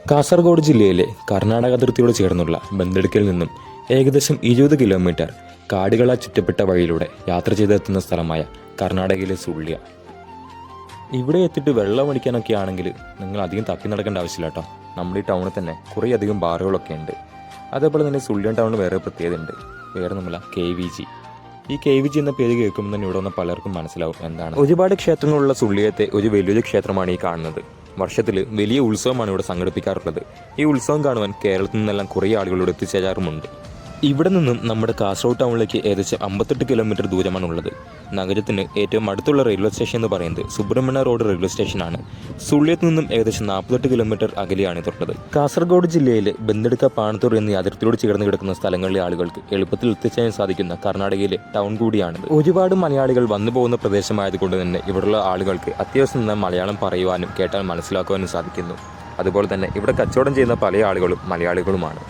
കാസർഗോഡ് ജില്ലയിലെ കർണാടക അതിർത്തിയോട് ചേർന്നുള്ള ബന്തെടുക്കൽ നിന്നും ഏകദേശം 20 കിലോമീറ്റർ കാടുകളാൽ ചുറ്റപ്പെട്ട വഴിയിലൂടെ യാത്ര ചെയ്തെത്തുന്ന സ്ഥലമായ കർണാടകയിലെ സുള്ളിയ. ഇവിടെ എത്തിയിട്ട് വെള്ളം അടിക്കാനൊക്കെ ആണെങ്കിൽ നിങ്ങൾ അധികം തപ്പി നടക്കേണ്ട ആവശ്യമില്ല കേട്ടോ. നമ്മുടെ ഈ ടൗണിൽ തന്നെ കുറേയധികം ബാറുകളൊക്കെ ഉണ്ട്. അതേപോലെ തന്നെ സുള്ളിയ ടൗണിൽ വേറെ പ്രത്യേകത ഉണ്ട്. വേറെ നമ്മളെ KVG. ഈ KVG എന്ന പേര് കേൾക്കുമ്പോൾ തന്നെ ഇവിടെ വന്ന പലർക്കും മനസ്സിലാവും എന്താണ്. ഒരുപാട് ക്ഷേത്രങ്ങളുള്ള സുള്ളിയത്തെ ഒരു വലിയൊരു ക്ഷേത്രമാണ് ഈ കാണുന്നത്. വർഷത്തിൽ വലിയ ഉത്സവമാണ് ഇവിടെ സംഘടിപ്പിക്കാറുള്ളത്. ഈ ഉത്സവം കാണുവാൻ കേരളത്തിൽ നിന്നെല്ലാം കുറേ ആളുകളോട് എത്തിച്ചേരാറുമുണ്ട്. ഇവിടെ നിന്നും നമ്മുടെ കാസർഗോഡ് ടൗണിലേക്ക് ഏകദേശം 58 കിലോമീറ്റർ ദൂരമാണുള്ളത്. നഗരത്തിന് ഏറ്റവും അടുത്തുള്ള റെയിൽവേ സ്റ്റേഷൻ എന്ന് പറയുന്നത് സുബ്രഹ്മണ്യ റോഡ് റെയിൽവേ സ്റ്റേഷനാണ്. സുള്ളിയത്ത് നിന്നും ഏകദേശം 48 കിലോമീറ്റർ അകലെയാണ് ഇതുള്ളത്. കാസർഗോഡ് ജില്ലയിലെ ബന്തെടുക്ക പാണത്തൂർ എന്നീ അതിർത്തിയോട് ചേർന്ന് കിടക്കുന്ന സ്ഥലങ്ങളിലെ ആളുകൾക്ക് എളുപ്പത്തിൽ എത്തിച്ചേരാൻ സാധിക്കുന്ന കർണാടകയിലെ ടൗൺ കൂടിയാണിത്. ഒരുപാട് മലയാളികൾ വന്നു പോകുന്ന പ്രദേശമായതുകൊണ്ട് തന്നെ ഇവിടെയുള്ള ആളുകൾക്ക് അത്യാവശ്യം നിന്ന് മലയാളം പറയുവാനും കേട്ടാൽ മനസ്സിലാക്കുവാനും സാധിക്കുന്നു. അതുപോലെ തന്നെ ഇവിടെ കച്ചവടം ചെയ്യുന്ന പല ആളുകളും മലയാളികളുമാണ്.